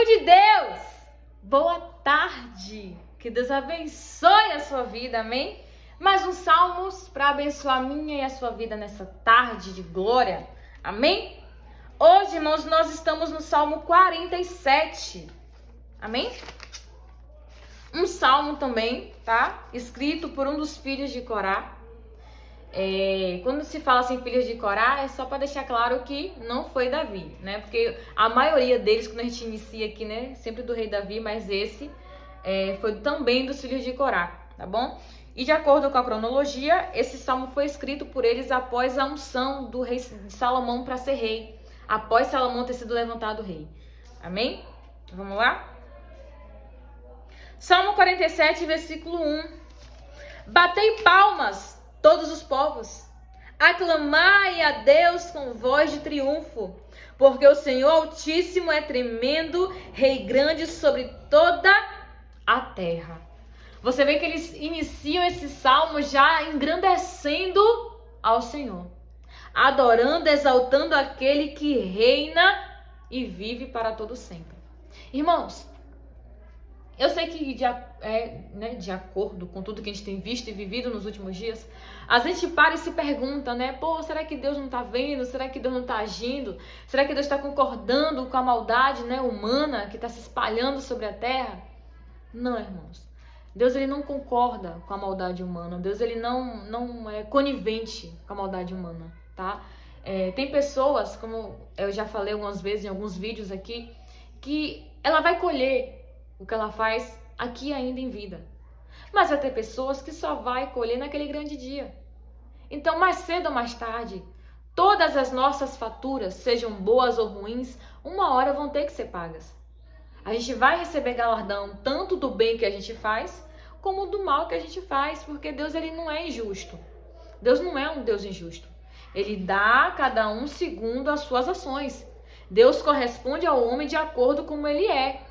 Povo de Deus, boa tarde, que Deus abençoe a sua vida, amém? Mais uns salmos para abençoar a minha e a sua vida nessa tarde de glória, amém? Hoje, irmãos, nós estamos no Salmo 47, amém? Um salmo também, tá? Escrito por um dos filhos de Corá. Quando se fala assim, filhos de Corá, é só para deixar claro que não foi Davi, né? Porque a maioria deles, quando a gente inicia aqui, né? Sempre do rei Davi, mas esse foi também dos filhos de Corá, tá bom? E de acordo com a cronologia, esse salmo foi escrito por eles após a unção do rei Salomão para ser rei. Após Salomão ter sido levantado rei. Amém? Vamos lá? Salmo 47, versículo 1. Batei palmas, todos os povos, aclamai a Deus com voz de triunfo, porque o Senhor Altíssimo é tremendo, Rei grande sobre toda a terra. Você vê que eles iniciam esse salmo já engrandecendo ao Senhor, adorando, exaltando aquele que reina e vive para todo sempre. Irmãos, eu sei que de acordo com tudo que a gente tem visto e vivido nos últimos dias, a gente para e se pergunta, né? Pô, será que Deus não está vendo? Será que Deus não está agindo? Será que Deus está concordando com a maldade, né, humana que está se espalhando sobre a terra? Não, irmãos. Deus ele não concorda com a maldade humana. Deus ele não é conivente com a maldade humana, tá? Tem pessoas, como eu já falei algumas vezes em alguns vídeos aqui, que ela vai colher o que ela faz aqui ainda em vida. Mas vai ter pessoas que só vai colher naquele grande dia. Então, mais cedo ou mais tarde, todas as nossas faturas, sejam boas ou ruins, uma hora vão ter que ser pagas. A gente vai receber galardão tanto do bem que a gente faz, como do mal que a gente faz, porque Deus ele não é injusto. Deus não é um Deus injusto. Ele dá a cada um segundo as suas ações. Deus corresponde ao homem de acordo com como ele é.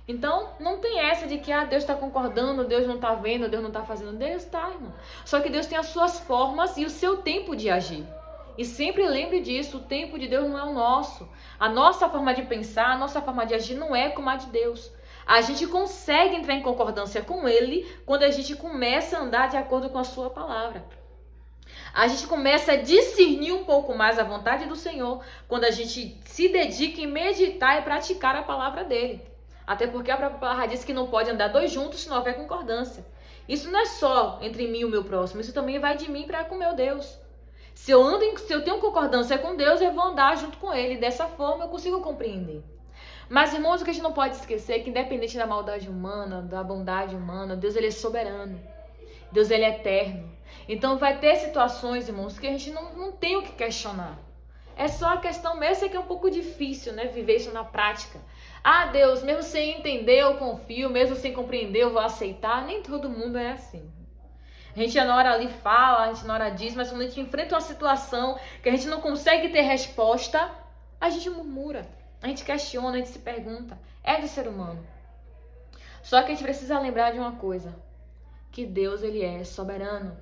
Então, não tem essa de que Deus está concordando, Deus não está vendo, Deus não está fazendo. Deus está, irmão. Só que Deus tem as suas formas e o seu tempo de agir. E sempre lembre disso, o tempo de Deus não é o nosso. A nossa forma de pensar, a nossa forma de agir não é como a de Deus. A gente consegue entrar em concordância com Ele quando a gente começa a andar de acordo com a sua palavra. A gente começa a discernir um pouco mais a vontade do Senhor quando a gente se dedica em meditar e praticar a palavra dEle. Até porque a própria palavra diz que não pode andar dois juntos se não houver concordância. Isso não é só entre mim e o meu próximo, isso também vai de mim para com o meu Deus. Se eu tenho concordância com Deus, eu vou andar junto com Ele. Dessa forma eu consigo compreender. Mas, irmãos, o que a gente não pode esquecer é que independente da maldade humana, da bondade humana, Deus ele é soberano. Deus ele é eterno. Então vai ter situações, irmãos, que a gente não tem o que questionar. É só a questão mesmo, sei que é um pouco difícil, né, viver isso na prática. Deus, mesmo sem entender eu confio, mesmo sem compreender eu vou aceitar. Nem todo mundo é assim. A gente na hora ali fala, a gente na hora diz, mas quando a gente enfrenta uma situação que a gente não consegue ter resposta, a gente murmura, a gente questiona, a gente se pergunta. É do ser humano. Só que a gente precisa lembrar de uma coisa, que Deus ele é soberano.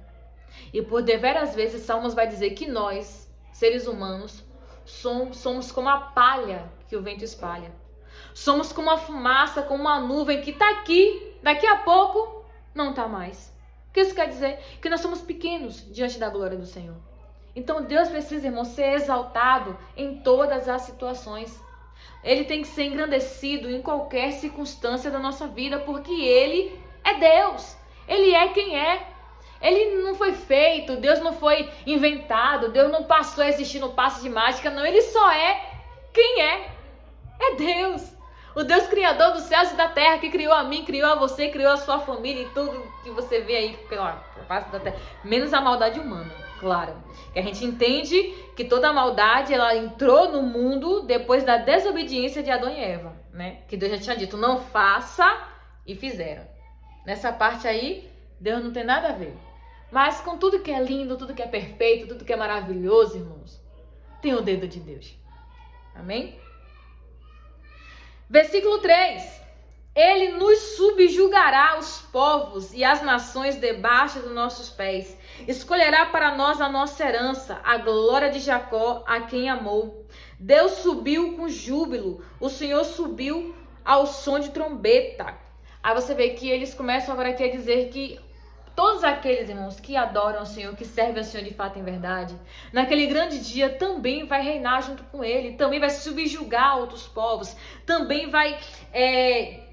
E por deveras vezes Salmos vai dizer que nós, seres humanos, somos como a palha que o vento espalha. Somos como uma fumaça, como uma nuvem que está aqui, daqui a pouco não está mais. O que isso quer dizer? Que nós somos pequenos diante da glória do Senhor. Então Deus precisa, irmão, ser exaltado em todas as situações. Ele tem que ser engrandecido em qualquer circunstância da nossa vida, porque Ele é Deus. Ele é quem é. Ele não foi feito, Deus não foi inventado, Deus não passou a existir no passe de mágica, não. Ele só é quem é. É Deus. O Deus criador dos céus e da terra, que criou a mim, criou a você, criou a sua família e tudo que você vê aí pela face da terra. Menos a maldade humana, claro. Que a gente entende que toda a maldade, ela entrou no mundo depois da desobediência de Adão e Eva, né? Que Deus já tinha dito, não faça, e fizeram. Nessa parte aí, Deus não tem nada a ver. Mas com tudo que é lindo, tudo que é perfeito, tudo que é maravilhoso, irmãos, tem o dedo de Deus. Amém? Versículo 3. Ele nos subjugará os povos e as nações debaixo dos nossos pés. Escolherá para nós a nossa herança, a glória de Jacó, a quem amou. Deus subiu com júbilo, o Senhor subiu ao som de trombeta. Aí você vê que eles começam agora aqui a dizer que todos aqueles, irmãos, que adoram o Senhor, que servem ao Senhor de fato em verdade, naquele grande dia também vai reinar junto com Ele, também vai subjugar outros povos, também vai...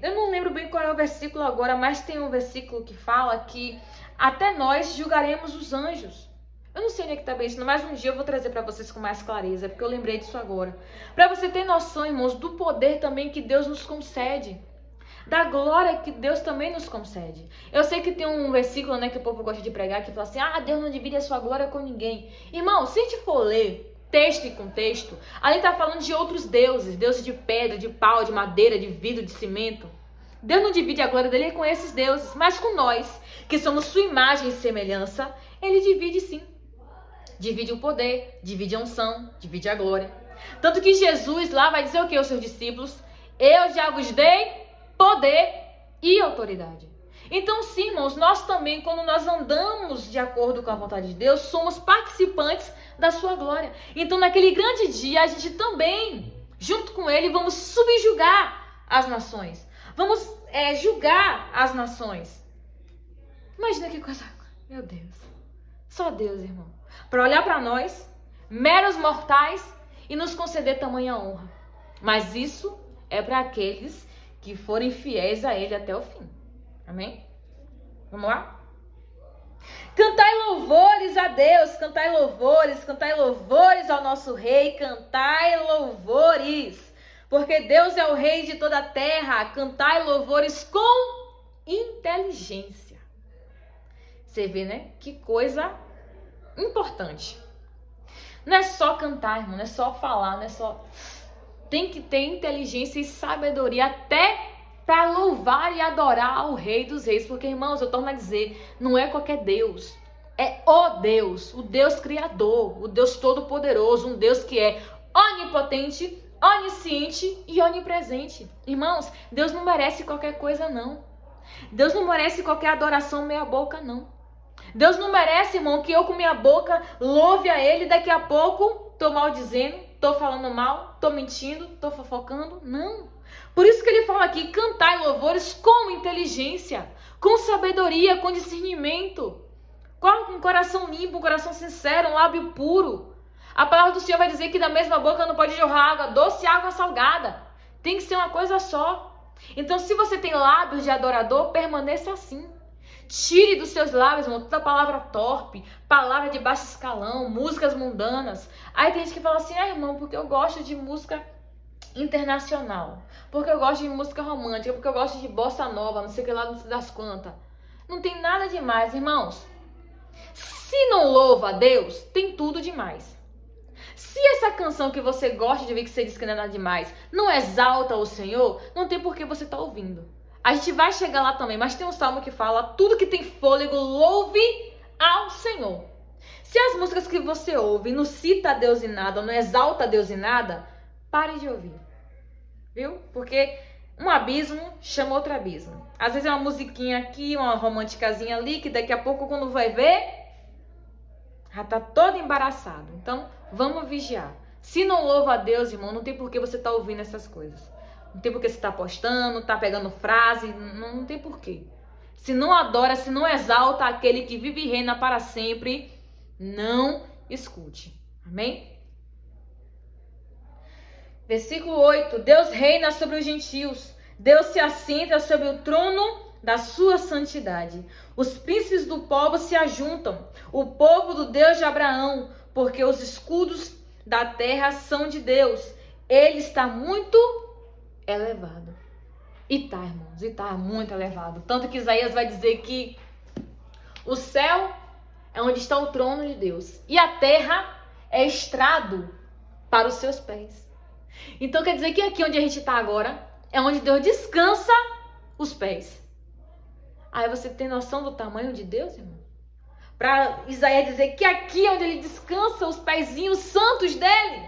eu não lembro bem qual é o versículo agora, mas tem um versículo que fala que até nós julgaremos os anjos. Eu não sei onde é que tá bem isso, mas um dia eu vou trazer para vocês com mais clareza, porque eu lembrei disso agora. Para você ter noção, irmãos, do poder também que Deus nos concede, da glória que Deus também nos concede. Eu sei que tem um versículo, né, que o povo gosta de pregar, que fala assim, Deus não divide a sua glória com ninguém. Irmão, se a gente for ler texto e contexto, ali tá falando de outros deuses, deuses de pedra, de pau, de madeira, de vidro, de cimento. Deus não divide a glória dele com esses deuses, mas com nós, que somos sua imagem e semelhança, ele divide sim. Divide o poder, divide a unção, divide a glória. Tanto que Jesus lá vai dizer o que aos seus discípulos? Eu já vos dei poder e autoridade. Então, sim, irmãos, nós também, quando nós andamos de acordo com a vontade de Deus, somos participantes da sua glória. Então, naquele grande dia, a gente também, junto com ele, vamos subjugar as nações. Vamos julgar as nações. Imagina que coisa... Meu Deus. Só Deus, irmão. Para olhar para nós, meros mortais, e nos conceder tamanha honra. Mas isso é para aqueles que forem fiéis a Ele até o fim. Amém? Vamos lá? Cantai louvores a Deus, cantai louvores ao nosso Rei, cantai louvores, porque Deus é o Rei de toda a terra, cantai louvores com inteligência. Você vê, né? Que coisa importante. Não é só cantar, irmão, não é só falar, não é só... Tem que ter inteligência e sabedoria até para louvar e adorar ao Rei dos Reis. Porque, irmãos, eu torno a dizer, não é qualquer Deus. É o Deus Criador, o Deus Todo-Poderoso, um Deus que é onipotente, onisciente e onipresente. Irmãos, Deus não merece qualquer coisa, não. Deus não merece qualquer adoração meia boca, não. Deus não merece, irmão, que eu com minha boca louve a Ele, daqui a pouco tô maldizendo, tô falando mal, tô mentindo, tô fofocando. Não. Por isso que ele fala aqui, cantai louvores com inteligência, com sabedoria, com discernimento, com um coração limpo, um coração sincero, um lábio puro. A palavra do Senhor vai dizer que da mesma boca não pode jorrar água doce e água salgada. Tem que ser uma coisa só. Então, se você tem lábios de adorador, permaneça assim. Tire dos seus lábios, irmão, toda palavra torpe, palavra de baixo escalão, músicas mundanas. Aí tem gente que fala assim, irmão, porque eu gosto de música internacional, porque eu gosto de música romântica, porque eu gosto de bossa nova, não sei o que lá, não sei das quantas. Não tem nada demais, irmãos. Se não louva a Deus, tem tudo demais. Se essa canção que você gosta de ver, que você diz que não é nada demais, não exalta o Senhor, não tem por que você estar ouvindo. A gente vai chegar lá também, mas tem um salmo que fala, tudo que tem fôlego, louve ao Senhor. Se as músicas que você ouve não cita a Deus em nada, não exalta a Deus em nada, pare de ouvir. Viu? Porque um abismo chama outro abismo. Às vezes é uma musiquinha aqui, uma românticazinha ali, que daqui a pouco quando vai ver, já tá todo embaraçado. Então, vamos vigiar. Se não louva a Deus, irmão, não tem por que você estar ouvindo essas coisas. Não tem por que você estar postando, tá pegando frase, não tem por quê. Se não adora, se não exalta aquele que vive e reina para sempre, não escute. Amém? Versículo 8. Deus reina sobre os gentios. Deus se assenta sobre o trono da sua santidade. Os príncipes do povo se ajuntam. O povo do Deus de Abraão, porque os escudos da terra são de Deus. Ele está muito elevado. E tá, irmãos, e tá muito elevado. Tanto que Isaías vai dizer que o céu é onde está o trono de Deus. E a terra é estrado para os seus pés. Então quer dizer que aqui onde a gente está agora é onde Deus descansa os pés. Aí você tem noção do tamanho de Deus, irmão? Para Isaías dizer que aqui é onde ele descansa os pezinhos santos dele.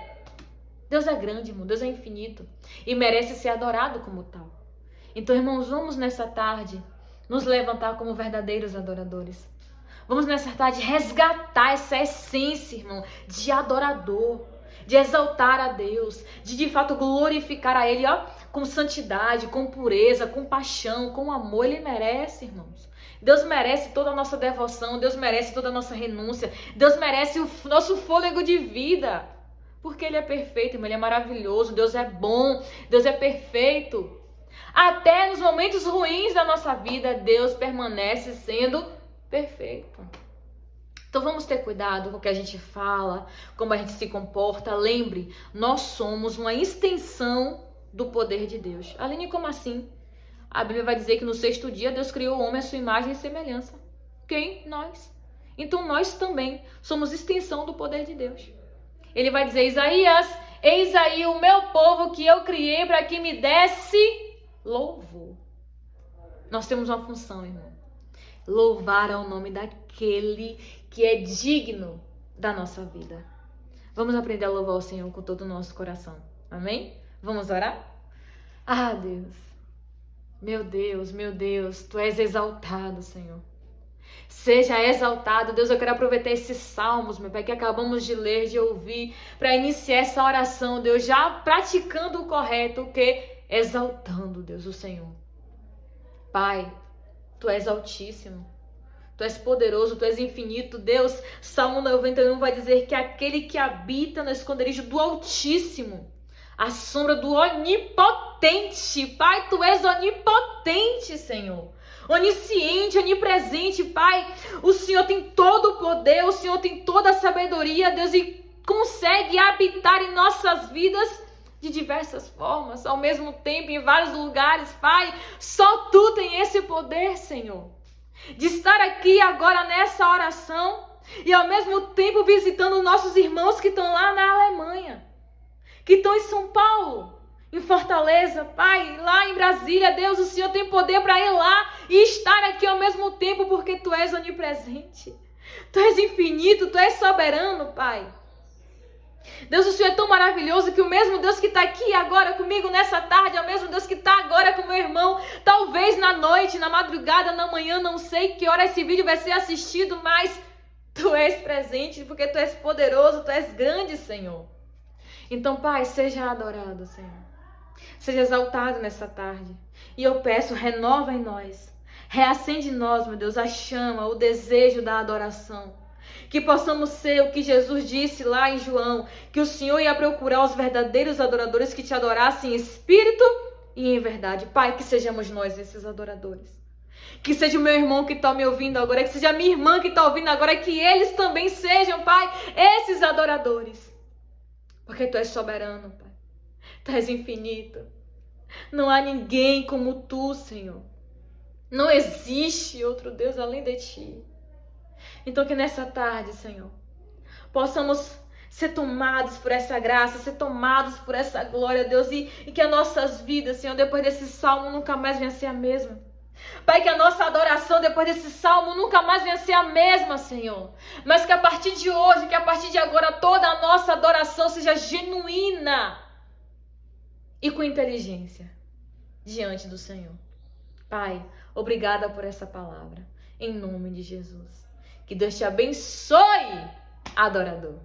Deus é grande, irmão. Deus é infinito. E merece ser adorado como tal. Então, irmãos, vamos nessa tarde nos levantar como verdadeiros adoradores. Vamos nessa tarde resgatar essa essência, irmão, de adorador. de exaltar a Deus, de fato glorificar a Ele, ó, com santidade, com pureza, com paixão, com amor. Ele merece, irmãos. Deus merece toda a nossa devoção, Deus merece toda a nossa renúncia, Deus merece o nosso fôlego de vida, porque Ele é perfeito, irmão, Ele é maravilhoso, Deus é bom, Deus é perfeito. Até nos momentos ruins da nossa vida, Deus permanece sendo perfeito. Então vamos ter cuidado com o que a gente fala, como a gente se comporta. Lembre, nós somos uma extensão do poder de Deus. Aline, como assim? A Bíblia vai dizer que no 6º dia Deus criou o homem à sua imagem e semelhança. Quem? Nós. Então nós também somos extensão do poder de Deus. Ele vai dizer, Isaías, eis aí o meu povo que eu criei para que me desse louvor. Nós temos uma função, irmão. Louvar ao nome daquele que é digno da nossa vida. Vamos aprender a louvar o Senhor com todo o nosso coração. Amém? Vamos orar? Ah, Deus. Meu Deus, Tu és exaltado, Senhor. Seja exaltado, Deus. Eu quero aproveitar esses salmos, meu Pai, que acabamos de ler, de ouvir, para iniciar essa oração, Deus, já praticando o correto, o que? Exaltando, Deus, o Senhor. Pai, Tu és altíssimo, Tu és poderoso, Tu és infinito, Deus. Salmo 91 vai dizer que aquele que habita no esconderijo do Altíssimo, a sombra do Onipotente. Pai, Tu és onipotente, Senhor. Onisciente, onipresente, Pai. O Senhor tem todo o poder, o Senhor tem toda a sabedoria, Deus, e consegue habitar em nossas vidas de diversas formas, ao mesmo tempo, em vários lugares, Pai. Só Tu tem esse poder, Senhor, de estar aqui agora nessa oração e ao mesmo tempo visitando nossos irmãos que estão lá na Alemanha, que estão em São Paulo, em Fortaleza, Pai, lá em Brasília. Deus, o Senhor tem poder para ir lá e estar aqui ao mesmo tempo, porque Tu és onipresente, Tu és infinito, Tu és soberano, Pai. Deus, o Senhor é tão maravilhoso que o mesmo Deus que está aqui agora comigo nessa tarde é o mesmo Deus que está agora com meu irmão, talvez na noite, na madrugada, na manhã, não sei que hora esse vídeo vai ser assistido, mas Tu és presente, porque Tu és poderoso, Tu és grande, Senhor. Então, Pai, seja adorado, Senhor. Seja exaltado nessa tarde. E eu peço, renova em nós, reacende em nós, meu Deus, a chama, o desejo da adoração. Que possamos ser o que Jesus disse lá em João, que o Senhor ia procurar os verdadeiros adoradores que Te adorassem em espírito e em verdade. Pai, que sejamos nós esses adoradores. Que seja o meu irmão que está me ouvindo agora, que seja a minha irmã que está ouvindo agora, que eles também sejam, Pai, esses adoradores. Porque Tu és soberano, Pai. Tu és infinito. Não há ninguém como Tu, Senhor. Não existe outro Deus além de Ti. Então que nessa tarde, Senhor, possamos ser tomados por essa graça, ser tomados por essa glória, Deus, e que as nossas vidas, Senhor, depois desse salmo nunca mais venha a ser a mesma. Pai, que a nossa adoração depois desse salmo nunca mais venha a ser a mesma, Senhor. Mas que a partir de hoje, que a partir de agora, toda a nossa adoração seja genuína e com inteligência diante do Senhor. Pai, obrigada por essa palavra. Em nome de Jesus. Que Deus te abençoe, adorador.